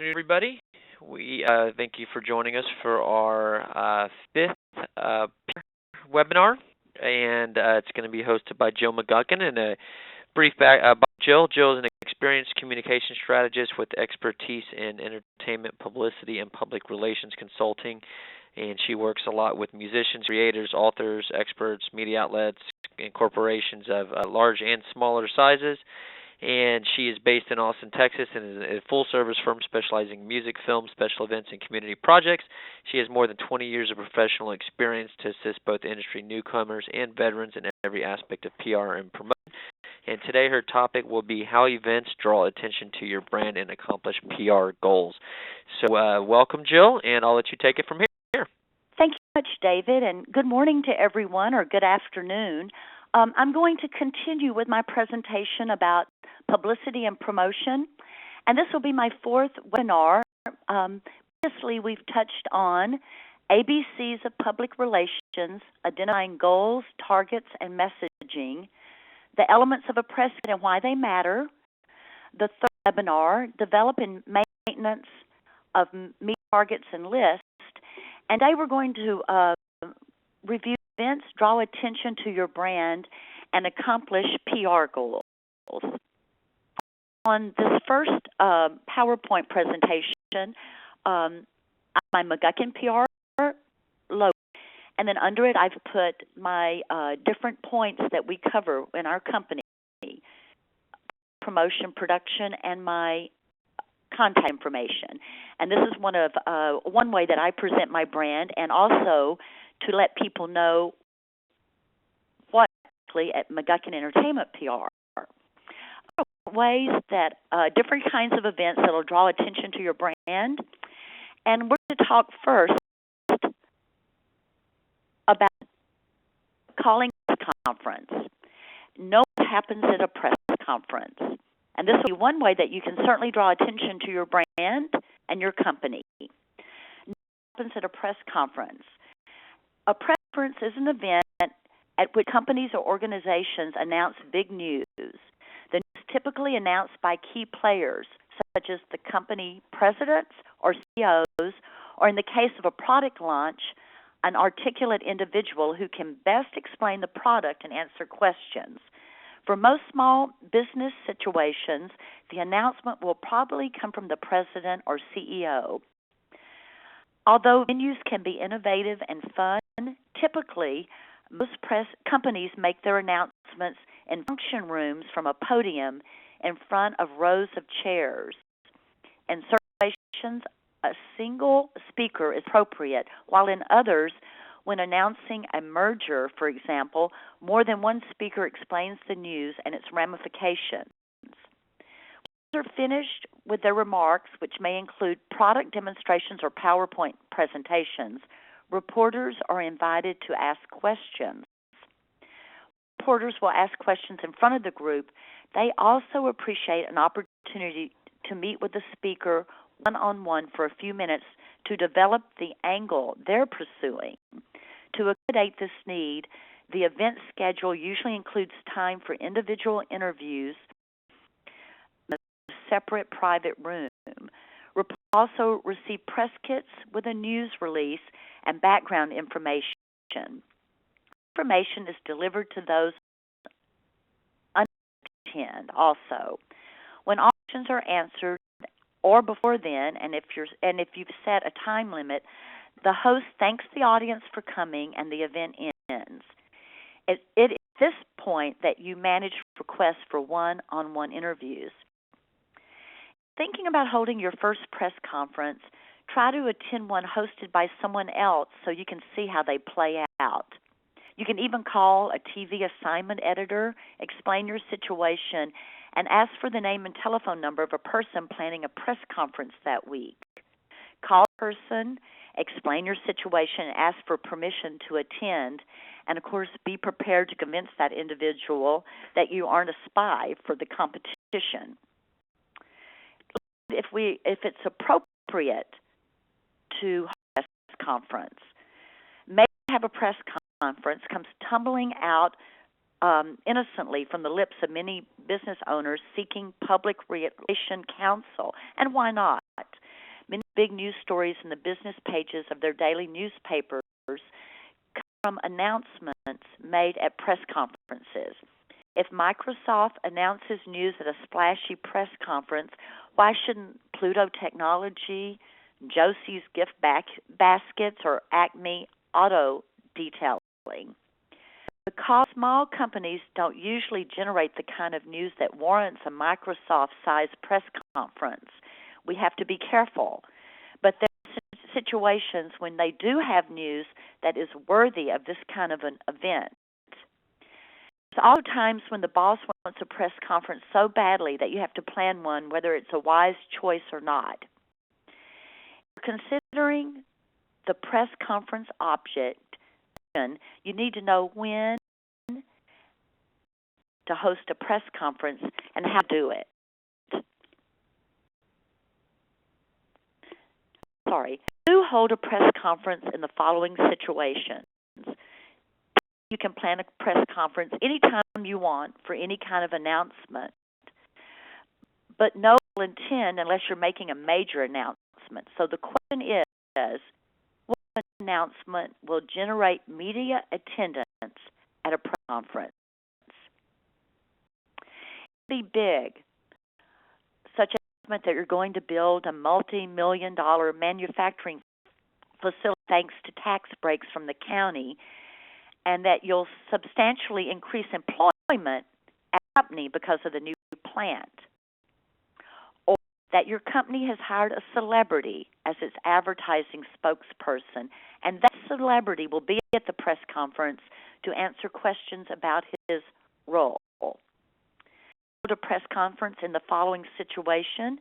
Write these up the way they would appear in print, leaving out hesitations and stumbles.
afternoon, everybody. We thank you for joining us for our fifth webinar, and it's going to be hosted by Jill McGuckin. And a brief back about Jill. Jill is an experienced communication strategist with expertise in entertainment, publicity, and public relations consulting. And she works a lot with musicians, creators, authors, experts, media outlets, and corporations of large and smaller sizes. And she is based in Austin, Texas, and is a full-service firm specializing in music, film, special events, and community projects. She has more than 20 years of professional experience to assist both industry newcomers and veterans in every aspect of PR and promotion. And today her topic will be how events draw attention to your brand and accomplish PR goals. So welcome, Jill, and I'll let you take it from here. Thank you much, David, and good morning to everyone, or good afternoon. I'm going to continue with my presentation about publicity and promotion, and this will be my fourth webinar. Previously, we've touched on ABCs of public relations, identifying goals, targets, and messaging, the elements of a press kit and why they matter. The third webinar, develop and maintenance of meet targets and lists, and today we're going to review events, draw attention to your brand, and accomplish PR goals. On this first PowerPoint presentation, my McGuckin PR logo, and then under it I've put my different points that we cover in our company: promotion, production, and my contact information. And this is one way that I present my brand, and also to let people know what exactly at McGuckin Entertainment PR. Ways that different kinds of events that will draw attention to your brand. And we're going to talk first about calling a press conference. Know what happens at a press conference. And this will be one way that you can certainly draw attention to your brand and your company. Know what happens at a press conference. A press conference is an event at which companies or organizations announce big news. The news is typically announced by key players, such as the company presidents or CEOs, or in the case of a product launch, an articulate individual who can best explain the product and answer questions. For most small business situations, the announcement will probably come from the president or CEO. Although venues can be innovative and fun, typically most press companies make their announcements in function rooms from a podium in front of rows of chairs. In certain situations, a single speaker is appropriate, while in others, when announcing a merger, for example, more than one speaker explains the news and its ramifications. When they're finished with their remarks, which may include product demonstrations or PowerPoint presentations, reporters are invited to ask questions. Reporters will ask questions in front of the group. They also appreciate an opportunity to meet with the speaker one-on-one for a few minutes to develop the angle they're pursuing. To accommodate this need, the event schedule usually includes time for individual interviews in a separate private room. Reporters also receive press kits with a news release and background information. Information is delivered to those unattended also. When all questions are answered, or before then, and if you've set a time limit, the host thanks the audience for coming and the event ends. It is at this point that you manage requests for one-on-one interviews. Thinking about holding your first press conference, try to attend one hosted by someone else so you can see how they play out. You can even call a TV assignment editor, explain your situation, and ask for the name and telephone number of a person planning a press conference that week. Call a person, explain your situation, and ask for permission to attend, and of course be prepared to convince that individual that you aren't a spy for the competition. If it's appropriate to hold a press conference, maybe have a press conference comes tumbling out innocently from the lips of many business owners seeking public relation counsel. And why not? big news stories in the business pages of their daily newspapers come from announcements made at press conferences. If Microsoft announces news at a splashy press conference, why shouldn't Pluto Technology, Josie's Gift Baskets, or Acme Auto Detailing? Because small companies don't usually generate the kind of news that warrants a Microsoft-sized press conference, we have to be careful. But there are situations when they do have news that is worthy of this kind of an event. There's also times when the boss wants a press conference so badly that you have to plan one, whether it's a wise choice or not. Considering the press conference object, you need to know when to host a press conference and how to do it. Do hold a press conference in the following situations. You can plan a press conference anytime you want for any kind of announcement, but no intent unless you're making a major announcement. So the question is, what announcement will generate media attendance at a press conference? Be big, such as that you're going to build a multi-million-dollar manufacturing facility thanks to tax breaks from the county, and that you'll substantially increase employment at the company because of the new plant. Or that your company has hired a celebrity as its advertising spokesperson, and that celebrity will be at the press conference to answer questions about his role. A press conference in the following situation,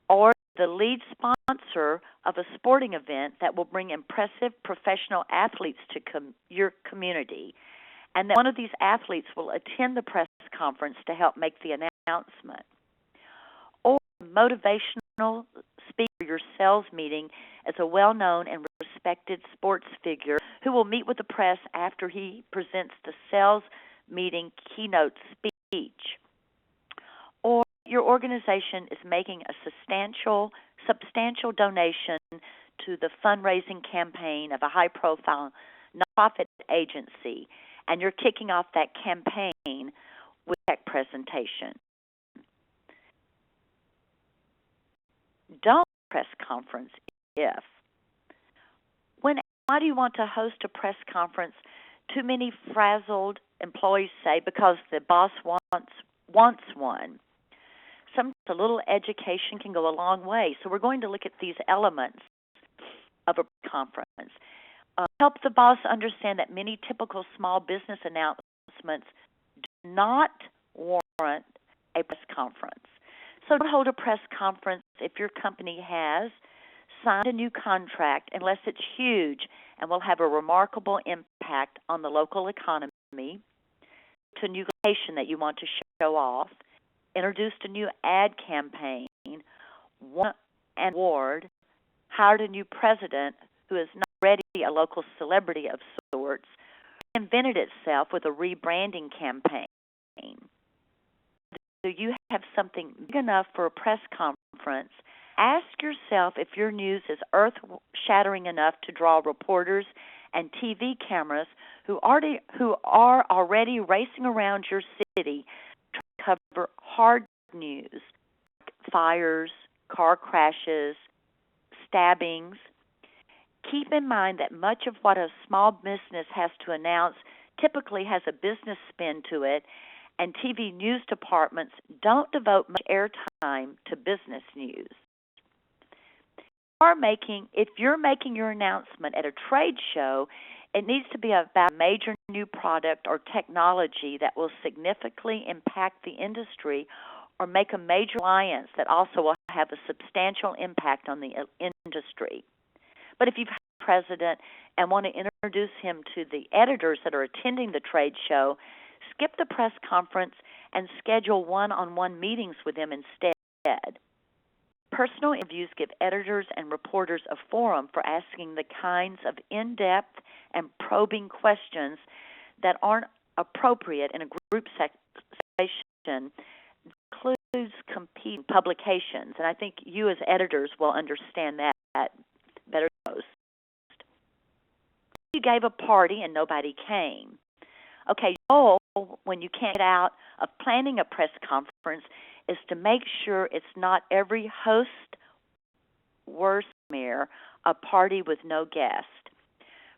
or the lead sponsor of a sporting event that will bring impressive professional athletes to your community, and that one of these athletes will attend the press conference to help make the announcement. Or motivational speaker, your sales meeting as a well-known and respected sports figure who will meet with the press after he presents the sales meeting keynote speech. Or your organization is making a substantial donation to the fundraising campaign of a high-profile nonprofit agency, and you're kicking off that campaign with a tech presentation. Don't press conference if. Why do you want to host a press conference? Too many frazzled employees say because the boss wants one. Sometimes a little education can go a long way. So we're going to look at these elements of a conference. Help the boss understand that many typical small business announcements do not warrant a press conference. So don't hold a press conference if your company has signed a new contract unless it's huge and will have a remarkable impact on the local economy, to a new location that you want to show off, introduced a new ad campaign, won an award, hired a new president who is not already a local celebrity of sorts, reinvented itself with a rebranding campaign. Do you have something big enough for a press conference? Ask yourself if your news is earth-shattering enough to draw reporters and TV cameras who are already racing around your city to cover hard news, like fires, car crashes, stabbings. Keep in mind that much of what a small business has to announce typically has a business spin to it, and TV news departments don't devote much airtime to business news. If you're making your announcement at a trade show, it needs to be about a major new product or technology that will significantly impact the industry, or make a major alliance that also will have a substantial impact on the industry. But if you've had a president and want to introduce him to the editors that are attending the trade show, skip the press conference and schedule one-on-one meetings with them instead. Personal interviews give editors and reporters a forum for asking the kinds of in-depth and probing questions that aren't appropriate in a group session, include competing publications, and I think you as editors will understand that better than most. You gave a party and nobody came. Okay, your goal when you can't get out of planning a press conference is to make sure it's not every host, worse nightmare, a party with no guest.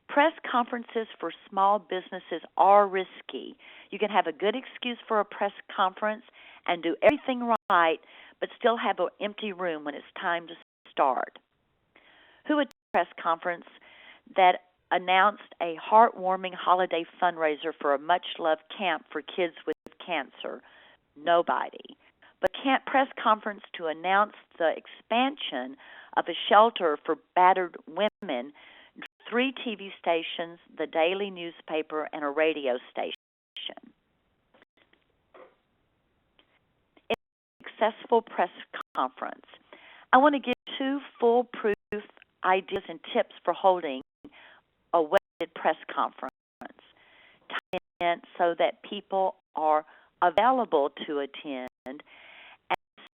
Press conferences for small businesses are risky. You can have a good excuse for a press conference and do everything right, but still have an empty room when it's time to start. Who attended a press conference that announced a heartwarming holiday fundraiser for a much-loved camp for kids with cancer? Nobody. But a press conference to announce the expansion of a shelter for battered women, 3 TV stations, the daily newspaper, and a radio station. In a successful press conference, I want to give 2 foolproof ideas and tips for holding a well-attended press conference. Time so that people are available to attend, and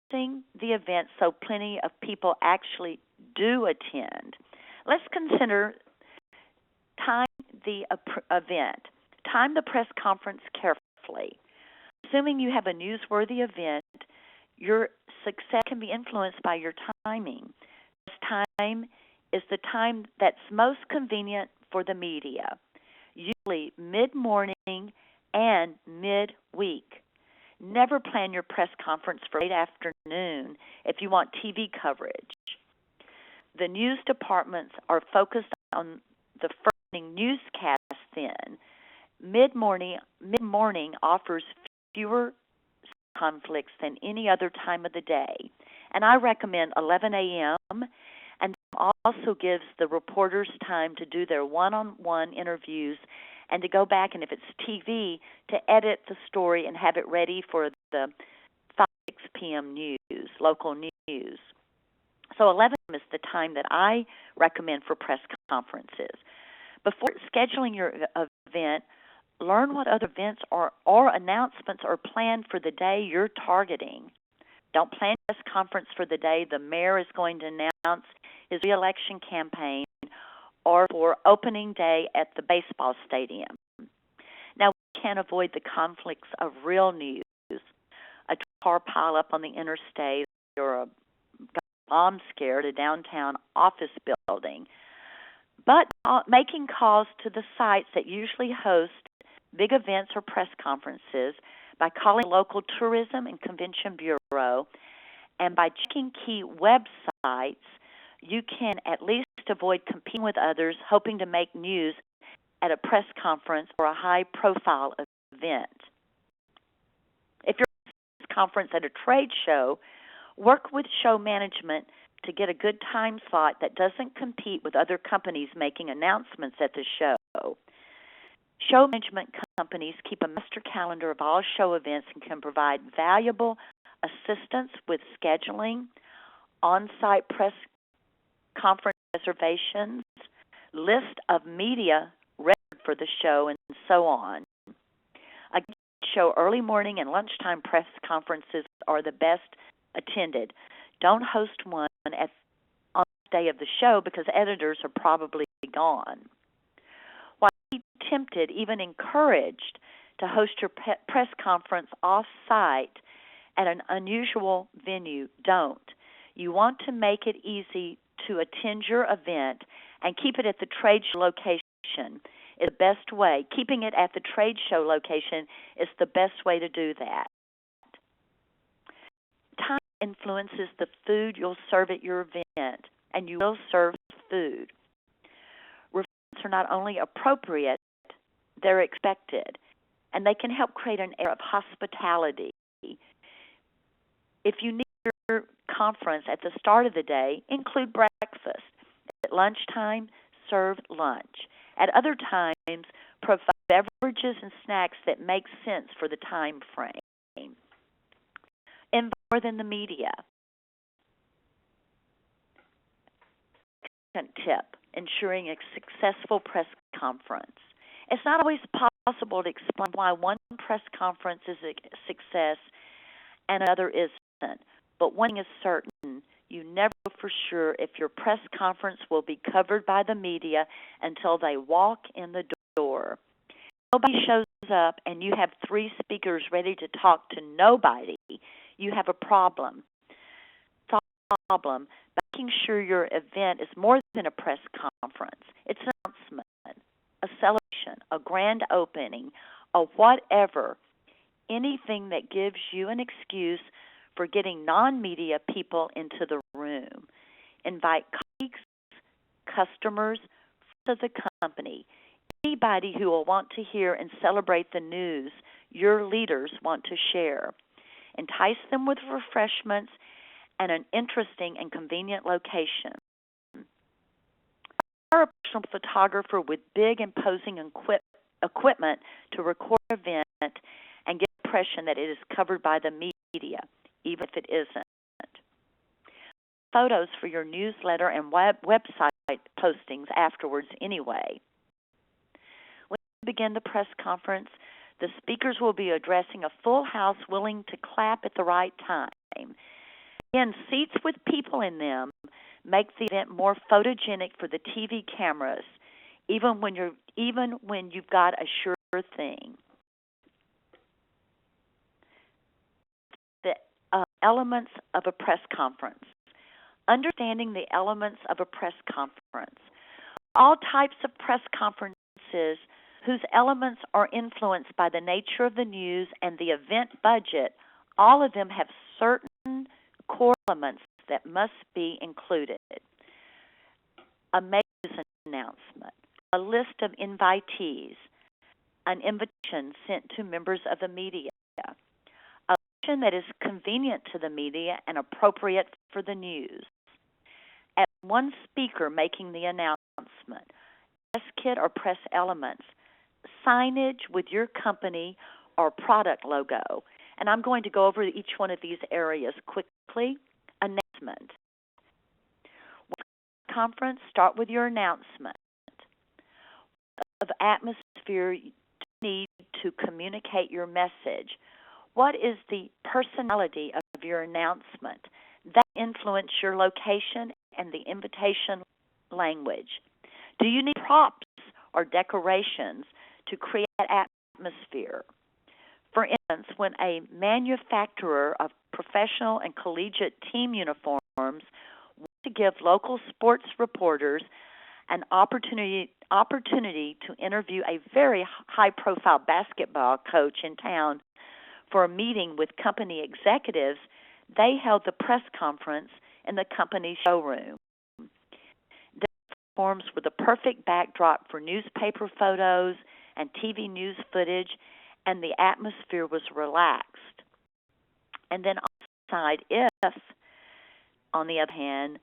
setting the event so plenty of people actually do attend. Let's consider time the event. Time the press conference carefully. Assuming you have a newsworthy event, your success can be influenced by your timing. This time is the time that's most convenient for the media, usually mid-morning and mid-week. Never plan your press conference for late afternoon if you want TV coverage. The news departments are focused on the first newscast then. Mid-morning offers fewer conflicts than any other time of the day. And I recommend 11 a.m. and also gives the reporters time to do their one-on-one interviews and to go back, and if it's TV, to edit the story and have it ready for the 5, 6 p.m. news, local news. So 11 is the time that I recommend for press conferences. Before scheduling your event, learn what other events or announcements are planned for the day you're targeting. Don't plan a press conference for the day the mayor is going to announce his re-election campaign or for opening day at the baseball stadium. Now, we can't avoid the conflicts of real news, a car pileup on the interstate or a bomb scare at a downtown office building. But making calls to the sites that usually host big events or press conferences by calling the local tourism and convention bureau and by checking key websites, you can at least avoid competing with others hoping to make news at a press conference or a high-profile event. If you're at a conference at a trade show, work with show management to get a good time slot that doesn't compete with other companies making announcements at the show. Show management companies keep a master calendar of all show events and can provide valuable assistance with scheduling, on-site press conference reservations, list of media registered for the show, and so on. A show early morning and lunchtime press conferences are the best attended. Don't host one on the day of the show because editors are probably gone. While be tempted, even encouraged, to host your press conference off-site at an unusual venue, don't. You want to make it easy to attend your event and keep it at the trade show location is the best way. Keeping it at the trade show location is the best way to do that. Time influences the food you'll serve at your event, and you will serve food. Refreshments are not only appropriate, they're expected, and they can help create an air of hospitality. If you need your conference at the start of the day, include breakfast. At lunchtime, serve lunch. At other times, provide beverages and snacks that make sense for the time frame. And more than the media. Second tip, ensuring a successful press conference. It's not always possible to explain why one press conference is a success and another isn't. but one thing is certain, you never know for sure if your press conference will be covered by the media until they walk in the door. Nobody shows up and you have 3 speakers ready to talk to nobody. You have a problem. Solve the problem by making sure your event is more than a press conference. It's an announcement, a celebration, a grand opening, a whatever, anything that gives you an excuse for getting non-media people into the room. Invite colleagues, customers, friends of the company, anybody who will want to hear and celebrate the news your leaders want to share. Entice them with refreshments and an interesting and convenient location. Hire a professional photographer with big, imposing equipment to record an event and get the impression that it is covered by the media, even if it isn't. Photos for your newsletter and website postings afterwards anyway. When you begin the press conference, the speakers will be addressing a full house willing to clap at the right time. Again, seats with people in them make the event more photogenic for the TV cameras, even when you've got a sure thing. The elements of a press conference. Understanding the elements of a press conference. All types of press conferences whose elements are influenced by the nature of the news and the event budget, all of them have certain core elements that must be included. A major announcement, a list of invitees, an invitation sent to members of the media, a location that is convenient to the media and appropriate for the news, at one speaker making the announcement, press kit or press elements, signage with your company or product logo. And I'm going to go over each one of these areas quickly. Announcement. Conference, start with your announcement. What of atmosphere you need to communicate your message? What is the personality of your announcement? That influence your location and the invitation language. Do you need props or decorations to create atmosphere? For instance, when a manufacturer of professional and collegiate team uniforms wants to give local sports reporters an opportunity to interview a very high-profile basketball coach in town for a meeting with company executives, they held the press conference in the company's showroom. The uniforms were the perfect backdrop for newspaper photos and TV news footage, and the atmosphere was relaxed. And then on the side, if, on the other hand,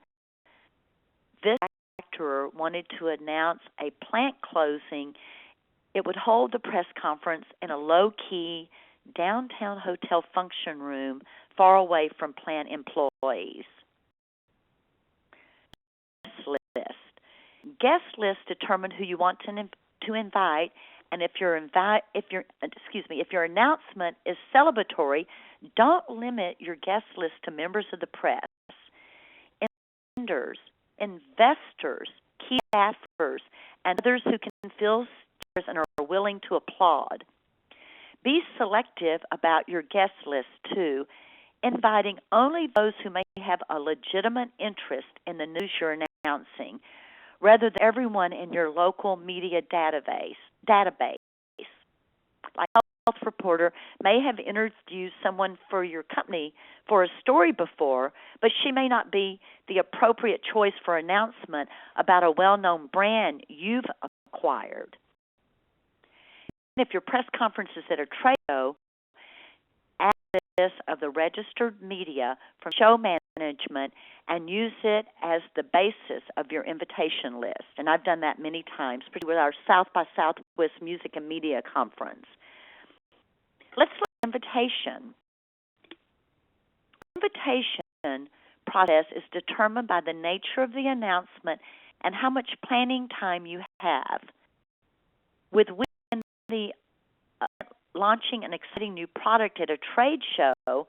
this manufacturer wanted to announce a plant closing, it would hold the press conference in a low-key downtown hotel function room far away from plant employees. Guest lists determine who you want to invite, and if your announcement is celebratory, don't limit your guest list to members of the press. Vendors, investors, key staffers, and others who can fill chairs and are willing to applaud. Be selective about your guest list, too, inviting only those who may have a legitimate interest in the news you're announcing, rather than everyone in your local media database. Like a health reporter may have interviewed someone for your company for a story before, but she may not be the appropriate choice for announcement about a well-known brand you've acquired. If your press conference is at a trade show, add this of the registered media from show management and use it as the basis of your invitation list. And I've done that many times, particularly with our South by Southwest Music and Media Conference. Let's look at invitation. Invitation process is determined by the nature of the announcement and how much planning time you have. With the launching an exciting new product at a trade show,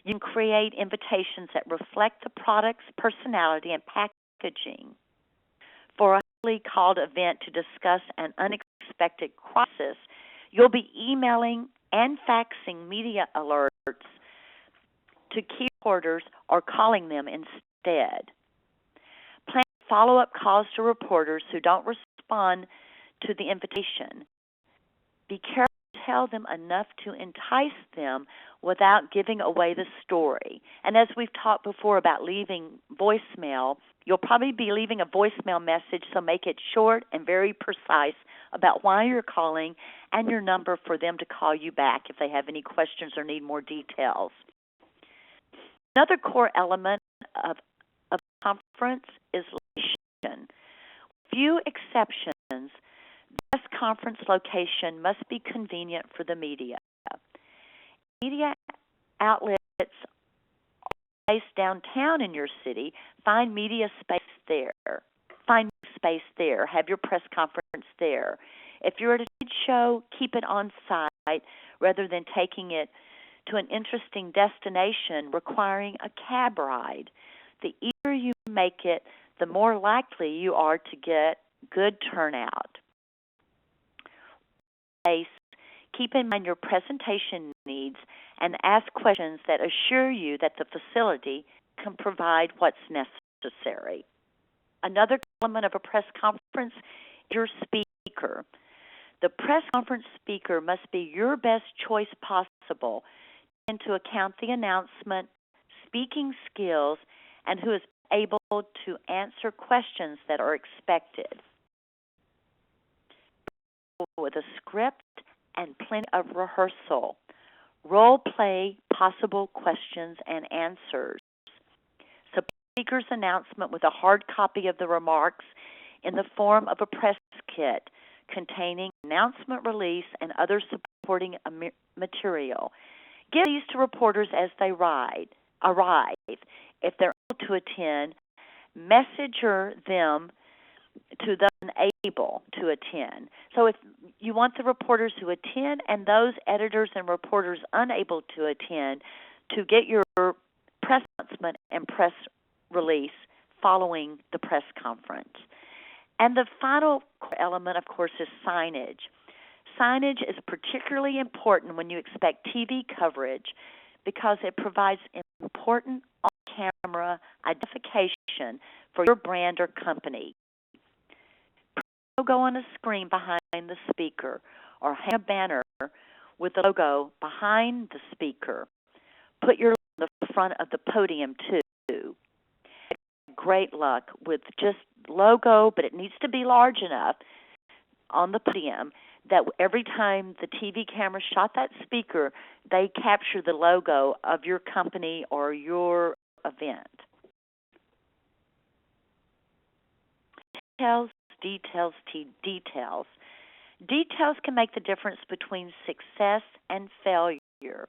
You can create invitations that reflect the product's personality and packaging. For a highly called event to discuss an unexpected crisis, you'll be emailing and faxing media alerts to key reporters or calling them instead. Plan follow-up calls to reporters who don't respond to the invitation. Be careful to tell them enough to entice them without giving away the story. And as we've talked before about leaving voicemail, you'll probably be leaving a voicemail message, so make it short and very precise about why you're calling and your number for them to call you back if they have any questions or need more details. Another core element of a conference is location. Few exceptions, the best conference location must be convenient for the media. Media outlets based downtown in your city, find media space there. Find space there. Have your press conference there. If you're at a trade show, keep it on site rather than taking it to an interesting destination requiring a cab ride. The easier you make it, the more likely you are to get good turnout. Keep in mind your presentation needs and ask questions that assure you that the facility can provide what's necessary. Another element of a press conference is your speaker. The press conference speaker must be your best choice possible, taking into account the announcement, speaking skills, and who is able to answer questions that are expected. With a script and plenty of rehearsal. Role play possible questions and answers. So speaker's announcement with a hard copy of the remarks in the form of a press kit containing announcement release and other supporting material. Give these to reporters as they arrive. If they're able to attend, messenger them to those unable to attend. So if you want the reporters who attend and those editors and reporters unable to attend to get your press announcement and press release following the press conference. And the final element, of course, is signage. Signage is particularly important when you expect TV coverage because it provides important on-camera identification for your brand or company. Logo on a screen behind the speaker or hang a banner with the logo behind the speaker. Put your logo on the front of the podium too. Great luck with just logo, but it needs to be large enough on the podium that every time the TV camera shot that speaker, they capture the logo of your company or your event. Details. Details can make the difference between success and failure.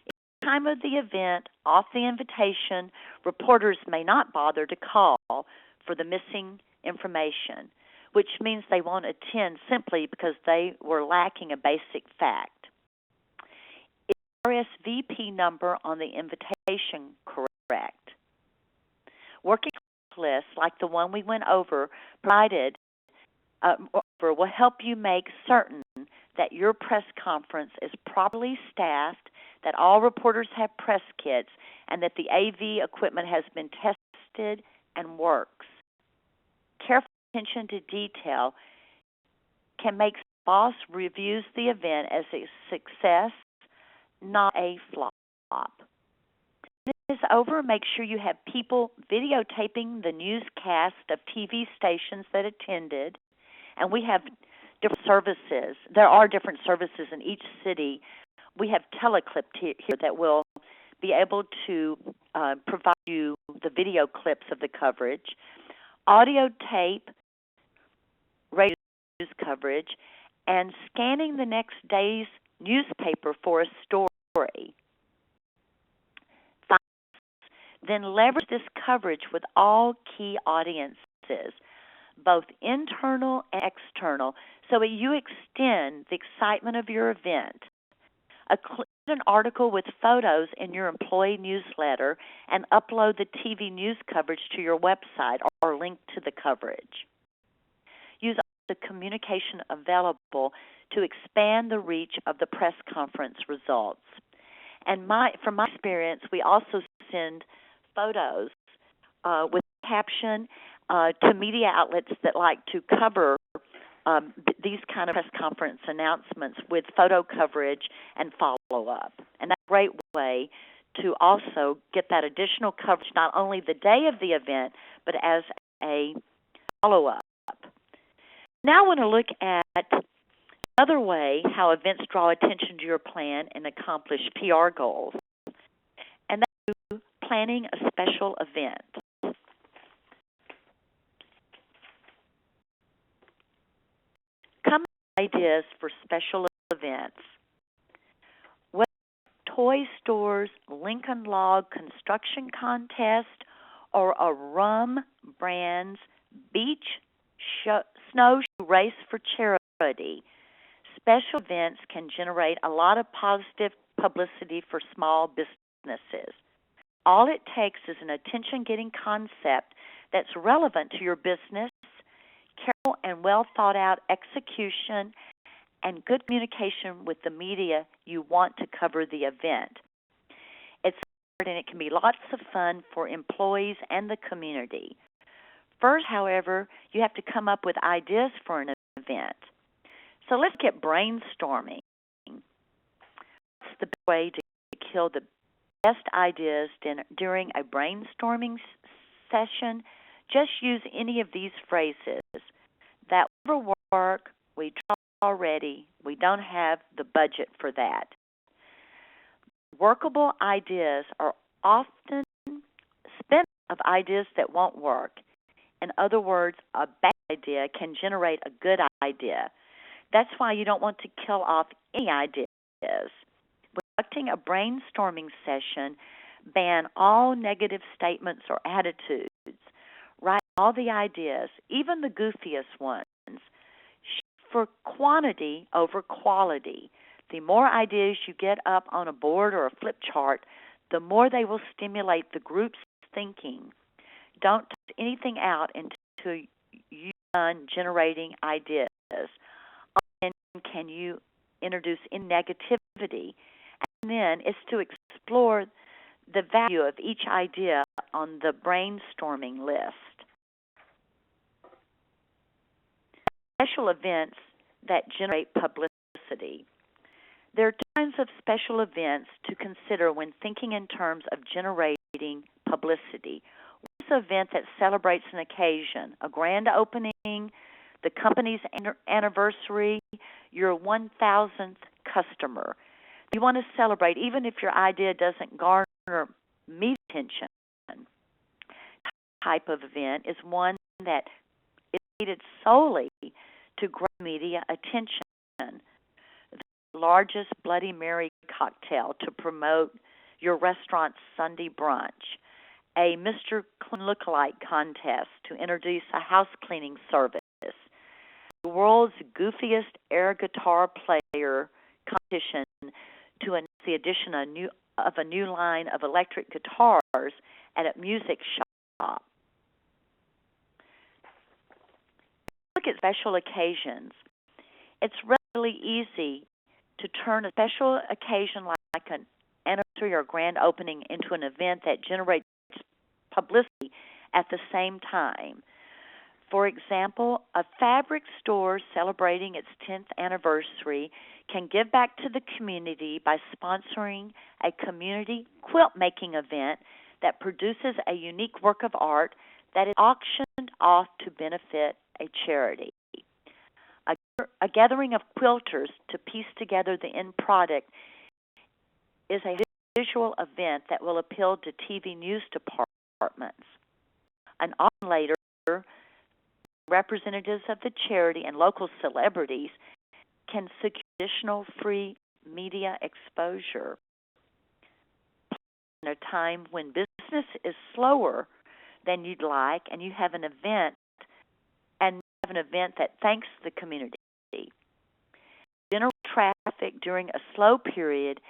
At the time of the event, off the invitation, reporters may not bother to call for the missing information, which means they won't attend simply because they were lacking a basic fact. Is the RSVP number on the invitation correct? Working lists like the one we went over provided will help you make certain that your press conference is properly staffed, that all reporters have press kits, and that the AV equipment has been tested and works. Careful attention to detail can make boss reviews the event as a success, not a flop. When it is over, make sure you have people videotaping the newscast of TV stations that attended. And we have different services. There are different services in each city. We have Teleclip here that will be able to provide you the video clips of the coverage, audio tape, radio news coverage, and scanning the next day's newspaper for a story. Then leverage this coverage with all key audiences, both internal and external, so that you extend the excitement of your event. A clean an article with photos in your employee newsletter and upload the TV news coverage to your website or link to the coverage. Use the communication available to expand the reach of the press conference results. And from my experience, we also send photos with caption to media outlets that like to cover these kind of press conference announcements with photo coverage and follow-up. And that's a great way to also get that additional coverage not only the day of the event, but as a follow-up. Now I want to look at another way how events draw attention to your plan and accomplish PR goals, and that's through planning a special event. Come up with ideas for special events. Whether toy stores, Lincoln Log construction contest, or a rum brand's beach snowshoe race for charity, special events can generate a lot of positive publicity for small businesses. All it takes is an attention-getting concept that's relevant to your business, careful and well-thought-out execution, and good communication with the media you want to cover the event. It's hard and it can be lots of fun for employees and the community. First, however, you have to come up with ideas for an event. So let's get brainstorming. What's the best way to kill the best ideas during a brainstorming session? Just use any of these phrases. That will work. We tried already. We don't have the budget for that. Workable ideas are often spin of ideas that won't work. In other words, a bad idea can generate a good idea. That's why you don't want to kill off any ideas. When conducting a brainstorming session, ban all negative statements or attitudes. Write all the ideas, even the goofiest ones. Shoot for quantity over quality. The more ideas you get up on a board or a flip chart, the more they will stimulate the group's thinking. Don't toss anything out until you're done generating ideas. And can you introduce in negativity? And then it's to explore the value of each idea on the brainstorming list. Special events that generate publicity. There are kinds of special events to consider when thinking in terms of generating publicity. What's an event that celebrates an occasion, a grand opening, the company's anniversary, your 1,000th customer? You want to celebrate even if your idea doesn't garner media attention. Type of event is one that is created solely to grab media attention. The largest Bloody Mary cocktail to promote your restaurant's Sunday brunch. A Mr. Clean lookalike contest to introduce a house cleaning service. The world's goofiest air guitar player competition to announce the addition of a new line of electric guitars at a music shop. Look at special occasions. It's relatively easy to turn a special occasion like an anniversary or grand opening into an event that generates publicity at the same time. For example, a fabric store celebrating its 10th anniversary can give back to the community by sponsoring a community quilt making event that produces a unique work of art that is auctioned off to benefit a charity. A gathering of quilters to piece together the end product is a visual event that will appeal to TV news departments. An auction later, representatives of the charity and local celebrities can secure additional free media exposure. In a time when business is slower than you'd like, and you have an event that thanks the community. General traffic during a slow period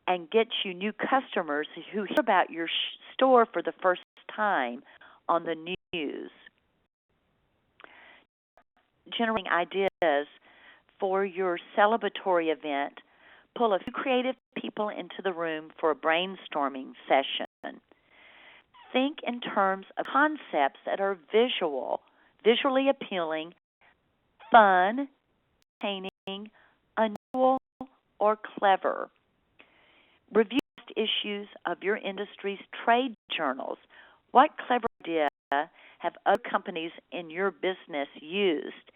and gets you new customers who hear about your store for the first time on the news. Generating ideas for your celebratory event, pull a few creative people into the room for a brainstorming session. Think in terms of concepts that are visually appealing, fun, entertaining, unusual, or clever. Review issues of your industry's trade journals. What clever idea have other companies in your business used?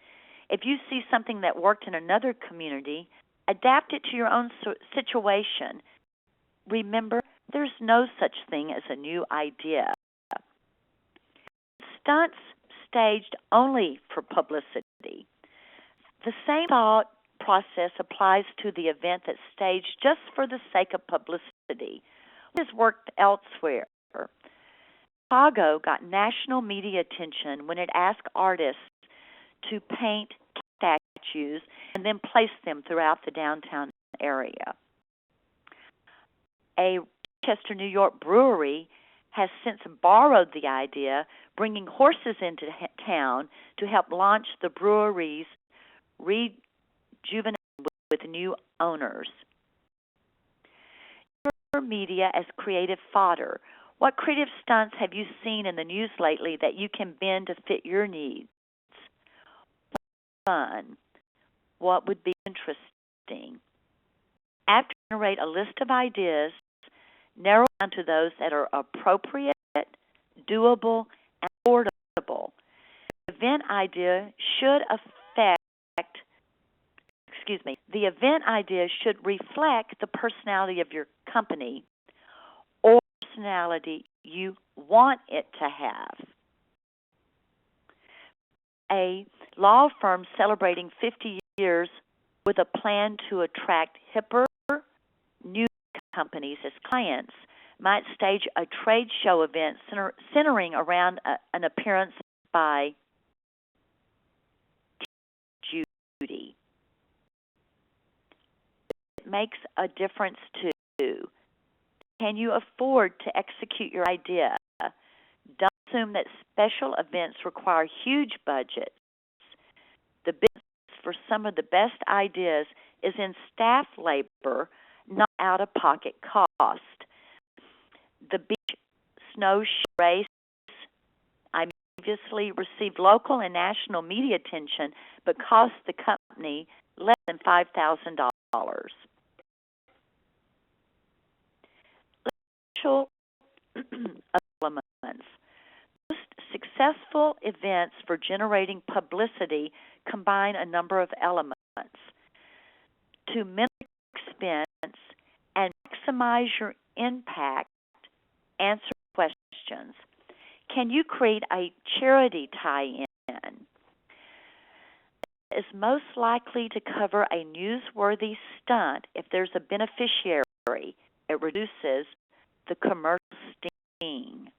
If you see something that worked in another community, adapt it to your own situation. Remember, there's no such thing as a new idea. Stunts staged only for publicity. The same thought process applies to the event that's staged just for the sake of publicity. What has worked elsewhere? Chicago got national media attention when it asked artists to paint statues and then place them throughout the downtown area. A Rochester, New York brewery has since borrowed the idea, bringing horses into town to help launch the brewery's rejuvenation with new owners. Media as creative fodder. What creative stunts have you seen in the news lately that you can bend to fit your needs? Fun. What would be interesting? After you generate a list of ideas, narrow down to those that are appropriate, doable, and affordable. The event idea should reflect the personality of your company or personality you want it to have. A law firm celebrating 50 years with a plan to attract hipper, new companies as clients might stage a trade show event centering around an appearance by Judy. It makes a difference too. Can you afford to execute your idea? Don't assume that special events require huge budgets. The business for some of the best ideas is in staff labor, not out-of-pocket cost. The beach snow race I previously received local and national media attention, but cost the company less than $5,000. Essential elements. Most successful events for generating publicity combine a number of elements. To minimize expense and maximize your impact, answer questions. Can you create a charity tie-in? Is most likely to cover a newsworthy stunt if there's a beneficiary. It reduces the commercial sting.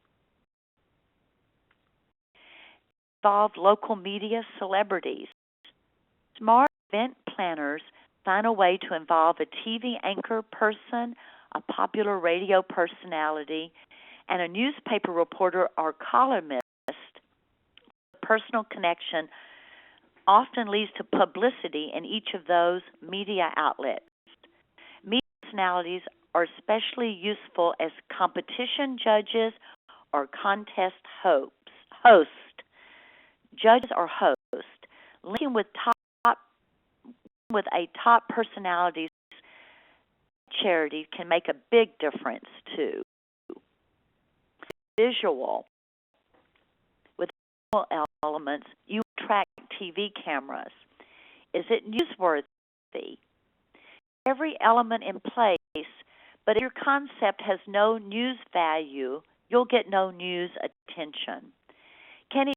Involve local media celebrities. Smart event planners find a way to involve a TV anchor person, a popular radio personality, and a newspaper reporter or columnist. Personal connection often leads to publicity in each of those media outlets. Media personalities are especially useful as competition judges or contest host. Judges or host. Linking with a top personality's charity can make a big difference too. Visual. With visual elements, you attract TV cameras. Is it newsworthy? Every element in place, but if your concept has no news value, you'll get no news attention. Can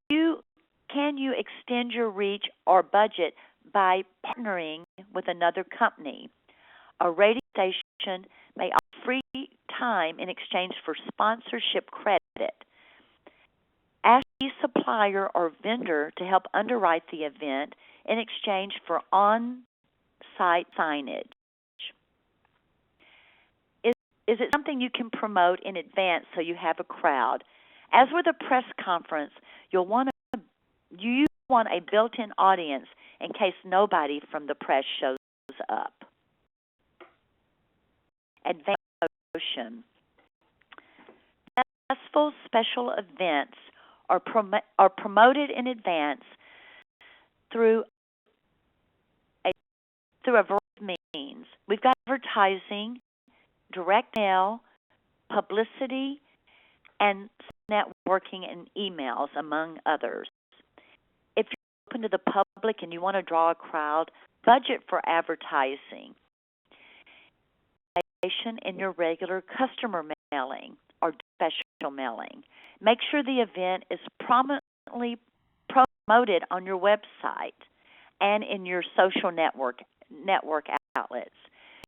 you extend your reach or budget by partnering with another company? A radio station may offer free time in exchange for sponsorship credit. Ask a supplier or vendor to help underwrite the event in exchange for on-site signage. Is Is it something you can promote in advance so you have a crowd? As with a press conference, you want a built-in audience in case nobody from the press shows up. Advanced promotion. Successful special events are promoted in advance through a variety of means. We've got advertising, direct mail, publicity, and networking and emails, among others. If you're open to the public and you want to draw a crowd, budget for advertising. In your regular customer mailing or special mailing. Make sure the event is prominently promoted on your website and in your social network outlets.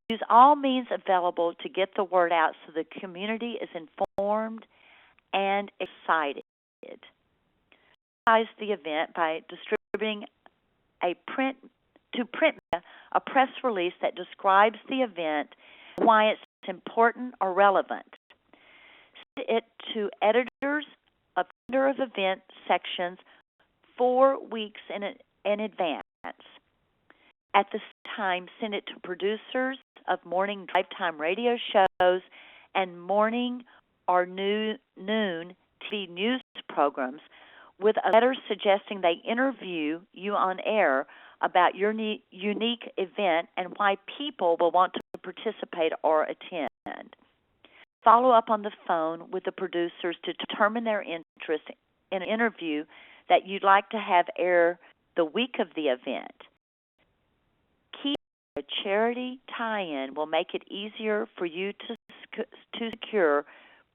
Use all means available to get the word out so the community is informed and excited. Advertise the event by distributing a print press release that describes the event and why it's important or relevant. Send it to editors of event sections 4 weeks in advance. At the same time, send it to producers of morning drive time radio shows and morning or noon TV news programs with a letter suggesting they interview you on air about your unique event and why people will want to participate or attend. Follow up on the phone with the producers to determine their interest in an interview that you'd like to have air the week of the event. A charity tie-in will make it easier for you to secure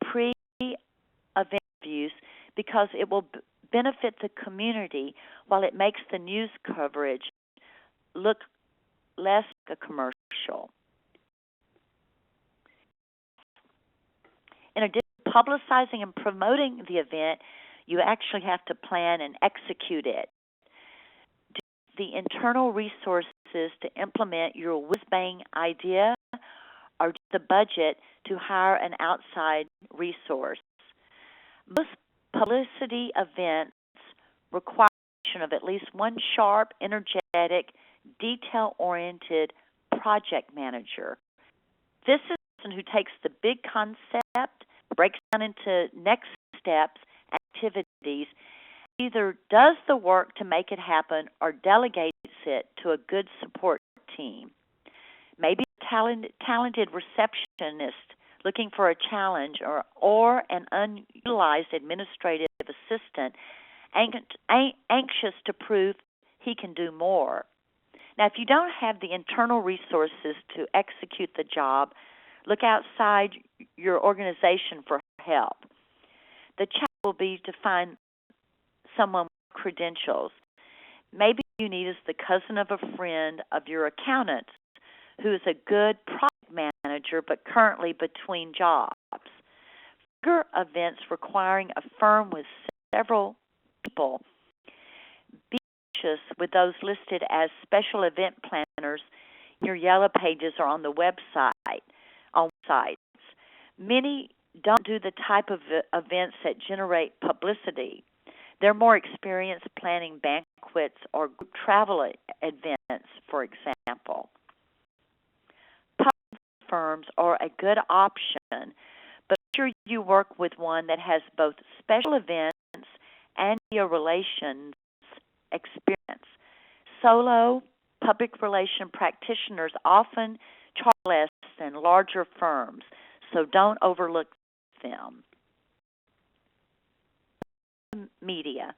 pre-event views because it will benefit the community while it makes the news coverage look less like a commercial. In addition to publicizing and promoting the event, you actually have to plan and execute it. The internal resources to implement your whiz-bang idea or the budget to hire an outside resource. Most publicity events require of at least one sharp, energetic, detail-oriented project manager. This is the person who takes the big concept, breaks down into next steps, activities, either does the work to make it happen or delegates it to a good support team. Maybe a talented receptionist looking for a challenge or an unutilized administrative assistant anxious to prove he can do more. Now, if you don't have the internal resources to execute the job, look outside your organization for help. The challenge will be to find someone with credentials. Maybe you need is the cousin of a friend of your accountant who is a good project manager but currently between jobs. Bigger events requiring a firm with several people. Be anxious with those listed as special event planners in your yellow pages or on the website, on sites. Many don't do the type of events that generate publicity. They're more experienced planning banquets or travel events, for example. Public firms are a good option, but make sure you work with one that has both special events and media relations experience. Solo public relation practitioners often charge less than larger firms, so don't overlook them. Media.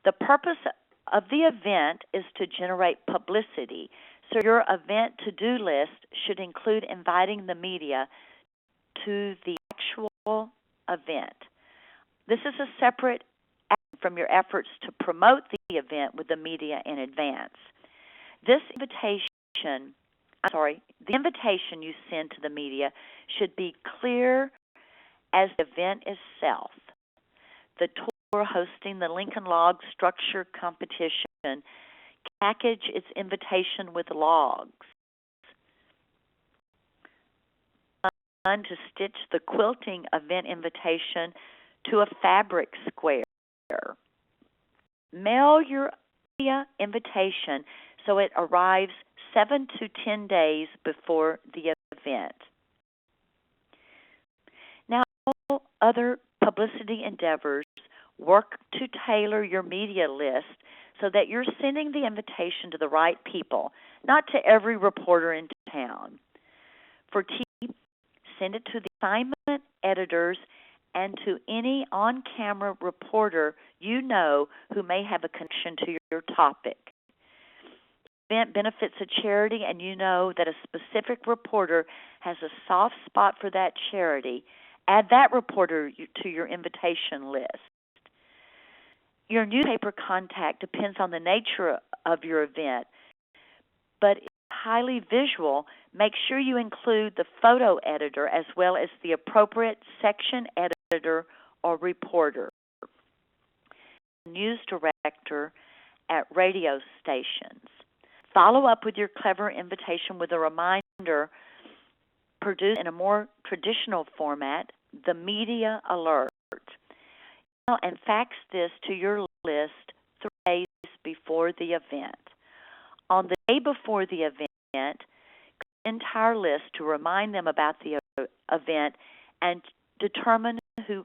The purpose of the event is to generate publicity, so your event to-do list should include inviting the media to the actual event. This is a separate action from your efforts to promote the event with the media in advance. The invitation you send to the media should be clear as the event itself. The tour hosting the Lincoln Log Structure Competition package its invitation with logs. to stitch the quilting event invitation to a fabric square. Mail your invitation so it arrives 7 to 10 days before the event. Now, other publicity endeavors work to tailor your media list so that you're sending the invitation to the right people, not to every reporter in town. For TV, send it to the assignment editors and to any on-camera reporter you know who may have a connection to your topic. The event benefits a charity and you know that a specific reporter has a soft spot for that charity. Add that reporter to your invitation list. Your newspaper contact depends on the nature of your event, but if highly visual, make sure you include the photo editor as well as the appropriate section editor or reporter. News director at radio stations. Follow up with your clever invitation with a reminder produced in a more traditional format, the media alert. And fax this to your list 3 days before the event. On the day before the event, the entire list to remind them about the event and determine who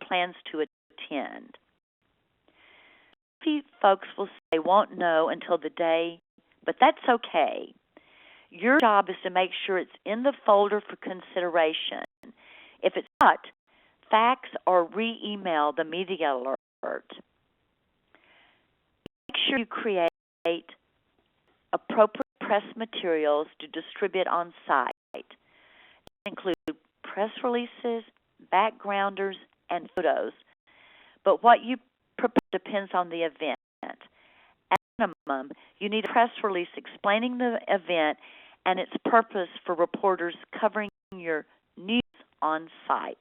plans to attend. Few folks will say they won't know until the day, but that's okay. Your job is to make sure it's in the folder for consideration. If it's not, fax or re-email the media alert. Make sure you create appropriate press materials to distribute on site. They include press releases, backgrounders, and photos. But what you prepare depends on the event. At minimum, you need a press release explaining the event and its purpose for reporters covering your news on site.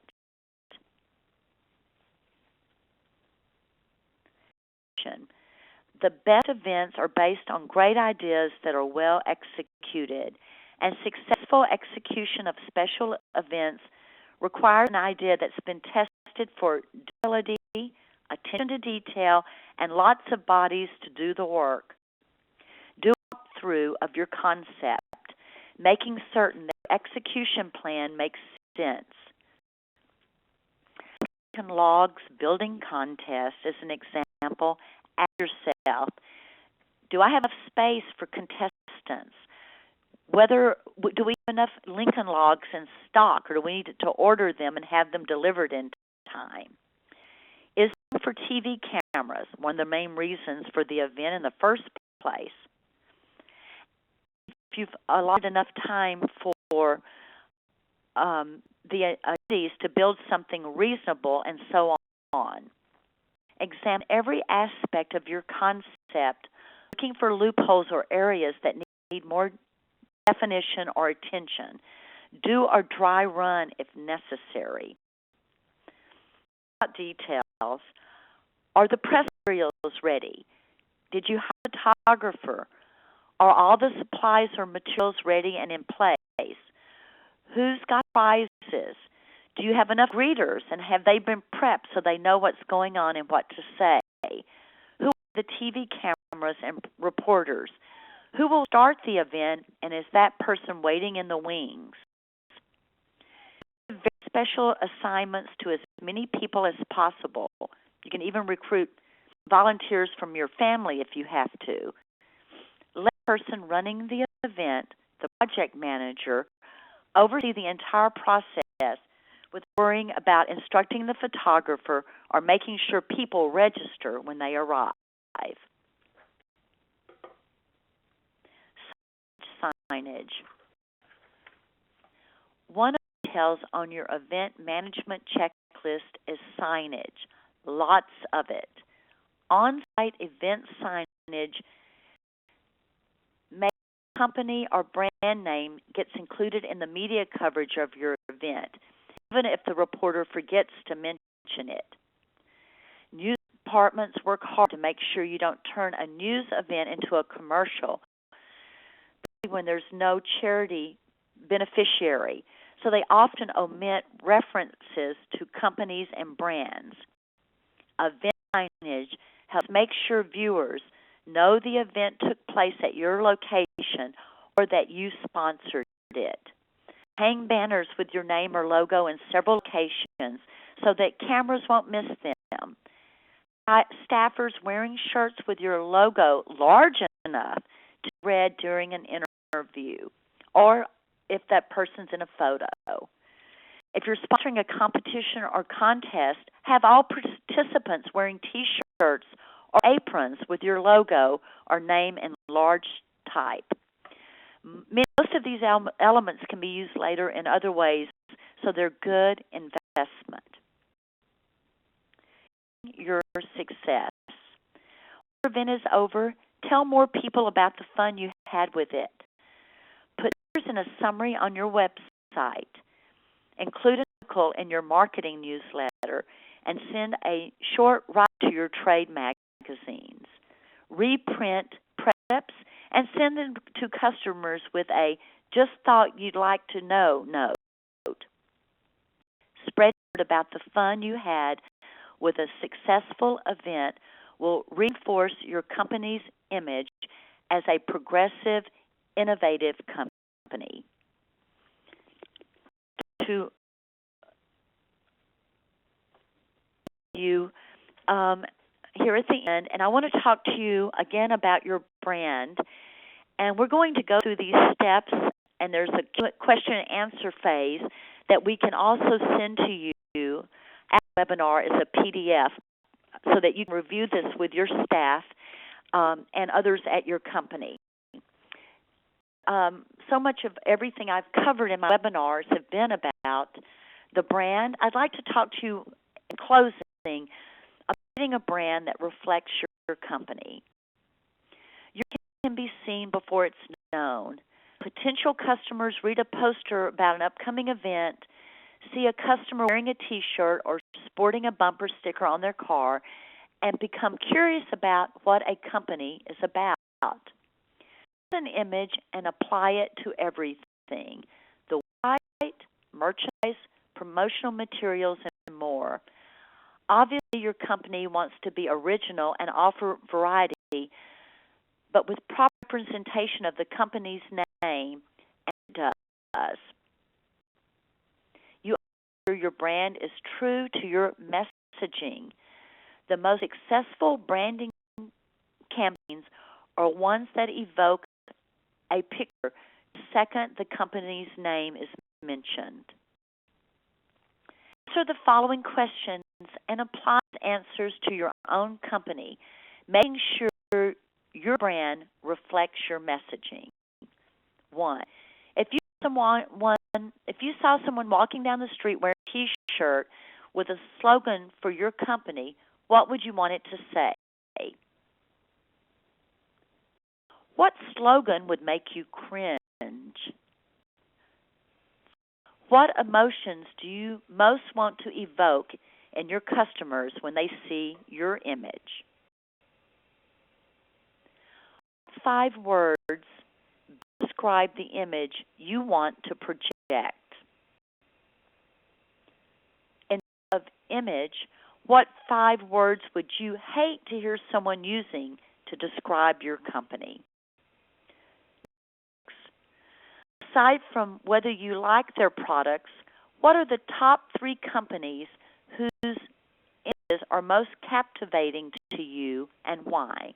The best events are based on great ideas that are well executed, and successful execution of special events requires an idea that's been tested for durability, attention to detail, and lots of bodies to do the work. Do a walkthrough of your concept, making certain that the execution plan makes sense. Logs building contest is an example. Ask yourself, do I have enough space for contestants? Do we have enough Lincoln Logs in stock, or do we need to order them and have them delivered in time? Is it for TV cameras one of the main reasons for the event in the first place? If you've allotted enough time for the attendees to build something reasonable, and so on. Examine every aspect of your concept, looking for loopholes or areas that need more definition or attention. Do a dry run if necessary. About details. Are the press materials ready? Did you hire a photographer? Are all the supplies or materials ready and in place? Who's got prizes? Do you have enough greeters, and have they been prepped so they know what's going on and what to say? Who are the TV cameras and reporters? Who will start the event, and is that person waiting in the wings? Give special assignments to as many people as possible. You can even recruit volunteers from your family if you have to. Let the person running the event, the project manager, oversee the entire process with worrying about instructing the photographer or making sure people register when they arrive. Signage. One of the details on your event management checklist is signage. Lots of it. On-site event signage makes company or brand name gets included in the media coverage of your event, even if the reporter forgets to mention it. News departments work hard to make sure you don't turn a news event into a commercial when there's no charity beneficiary. so they often omit references to companies and brands. Event signage helps make sure viewers know the event took place at your location or that you sponsored it. Hang banners with your name or logo in several locations so that cameras won't miss them. Staffers wearing shirts with your logo large enough to be read during an interview, or if that person's in a photo. If you're sponsoring a competition or contest, have all participants wearing T-shirts or aprons with your logo or name in large type. Most of these elements can be used later in other ways, so they're good investment. Your success. When your event is over, tell more people about the fun you had with it. Put pictures in a summary on your website. Include an article in your marketing newsletter, and send a short write to your trade magazines. Reprint preps and send them to customers with a "just thought you'd like to know" note. Spread about the fun you had with a successful event will reinforce your company's image as a progressive, innovative company. To you here at the end, and I want to talk to you again about your brand. And we're going to go through these steps, and there's a question and answer phase that we can also send to you at the webinar as a PDF so that you can review this with your staff and others at your company. So much of everything I've covered in my webinars have been about the brand. I'd like to talk to you in closing about creating a brand that reflects your company. Your can be seen before it's known. Potential customers read a poster about an upcoming event, see a customer wearing a T-shirt or sporting a bumper sticker on their car, and become curious about what a company is about. An image and apply it to everything: the website, merchandise, promotional materials, and more. Obviously, your company wants to be original and offer variety, but with proper representation of the company's name, and it does. You ensure your brand is true to your messaging. The most successful branding campaigns are ones that evoke a picture the second the company's name is mentioned. Answer the following questions and apply answers to your own company, making sure your brand reflects your messaging. 1. If you saw someone walking down the street wearing a T-shirt with a slogan for your company, what would you want it to say? What slogan would make you cringe? What emotions do you most want to evoke in your customers when they see your image? 5 words describe the image you want to project. Instead of image, what 5 words would you hate to hear someone using to describe your company? Aside from whether you like their products, what are the top 3 companies whose images are most captivating to you and why?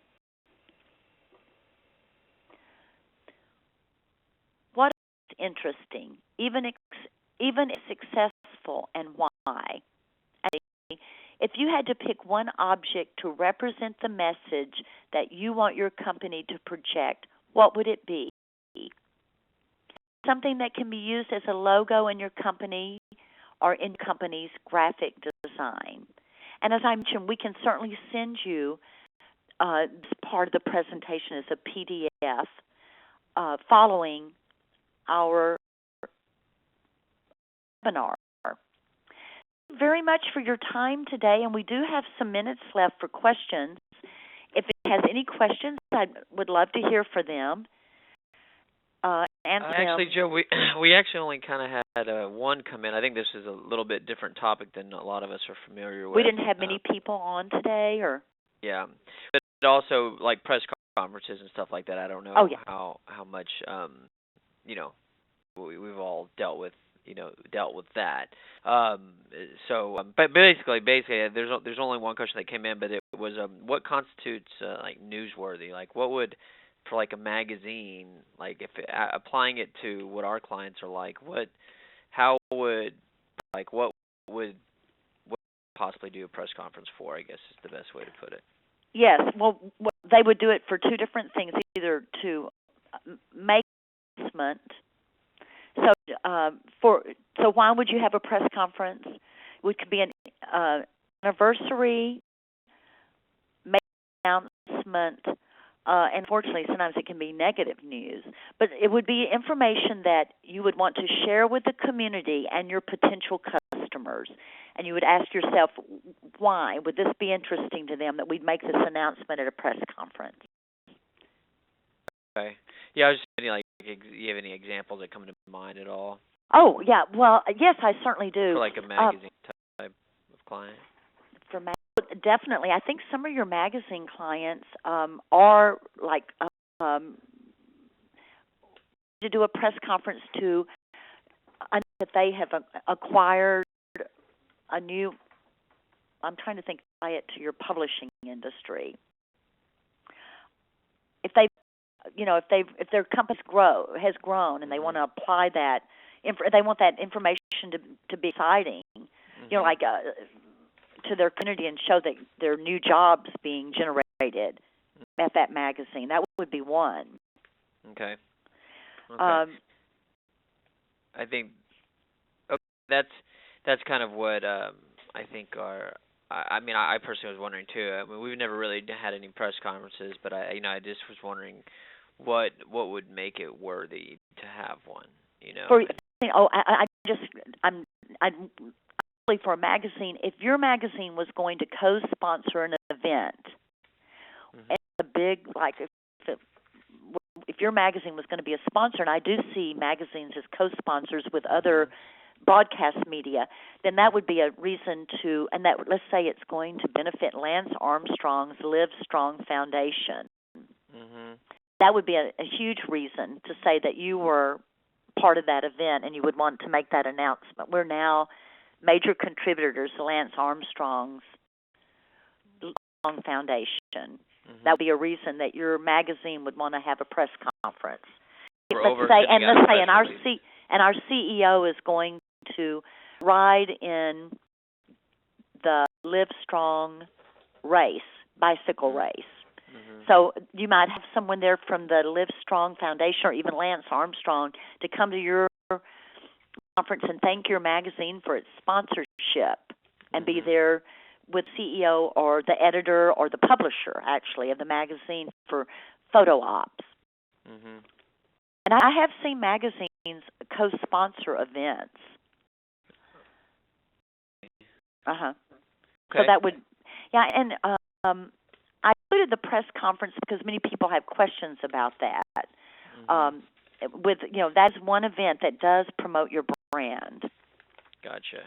What is interesting, even successful, and why? If you had to pick one object to represent the message that you want your company to project, what would it be? Something that can be used as a logo in your company or in company's graphic design. And as I mentioned, we can certainly send you this part of the presentation as a PDF following our webinar. Thank you very much for your time today, and we do have some minutes left for questions. If it has any questions, I would love to hear from them. Answer Actually, them. Joe, we actually only kind of had one come in. I think this is a little bit different topic than a lot of us are familiar We with. didn't have many people on today, or Yeah, but also like press conferences and stuff like that. I don't oh know yeah, how much you know we've all dealt with that. But basically, there's only one question that came in, but it was what constitutes like newsworthy? Like what would for like a magazine, like if applying it to what our clients are like, how would like what possibly do a press conference for? I guess is the best way to put it. yes. Well, they would do it for two different things: either to make announcement. So why would you have a press conference? It could be an anniversary, make an announcement, and unfortunately sometimes it can be negative news. But it would be information that you would want to share with the community and your potential customers. And you would ask yourself, why would this be interesting to them that we'd make this announcement at a press conference? Okay. Yeah, I was just thinking, like, you have any examples that come to mind at all Oh, yeah. Well, yes, I certainly do. for like a magazine type of client? Definitely. I think some of your magazine clients are like to do a press conference to that they have acquired a new. I'm trying to think. Apply it to your publishing industry. If they, if their company has grown and they want to apply that, they want that information to be exciting. Like to their community and show that there are new jobs being generated at that magazine. That would be one. Okay. I think that's kind of what I think are. I mean, I personally was wondering too. I mean, we've never really had any press conferences, but I just was wondering what would make it worthy to have one. For a magazine, if your magazine was going to co-sponsor an event, and a big if your magazine was going to be a sponsor, and I do see magazines as co-sponsors with other broadcast media, then that would be a reason to, and that let's say it's going to benefit Lance Armstrong's Live Strong Foundation. That would be a huge reason to say that you were part of that event and you would want to make that announcement. We're now major contributors to Lance Armstrong's Foundation. That would be a reason that your magazine would want to have a press conference. Let's say, and our CEO is going to ride in the Live Strong bicycle race. So you might have someone there from the Live Strong Foundation or even Lance Armstrong to come to your conference and thank your magazine for its sponsorship and be there with CEO or the editor or the publisher, actually, of the magazine for photo ops. And I have seen magazines co-sponsor events. Okay. So that would, and I included the press conference because many people have questions about that. That's one event that does promote your brand. Gotcha.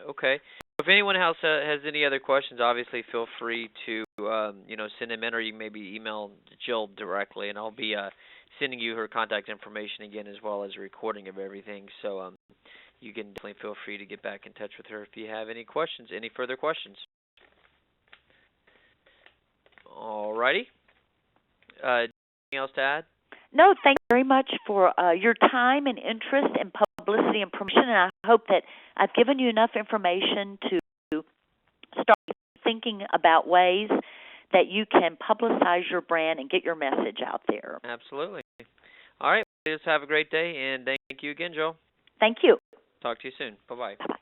Okay. If anyone else has any other questions, obviously feel free to send them in, or you can maybe email Jill directly, and I'll be sending you her contact information again, as well as a recording of everything. So you can definitely feel free to get back in touch with her if you have any further questions. Alrighty. Anything else to add? No, thank you very much for your time and interest in publicity and promotion, and I hope that I've given you enough information to start thinking about ways that you can publicize your brand and get your message out there. Absolutely. All right. Just have a great day, and thank you again, Joe. Thank you. Talk to you soon. Bye-bye. Bye-bye.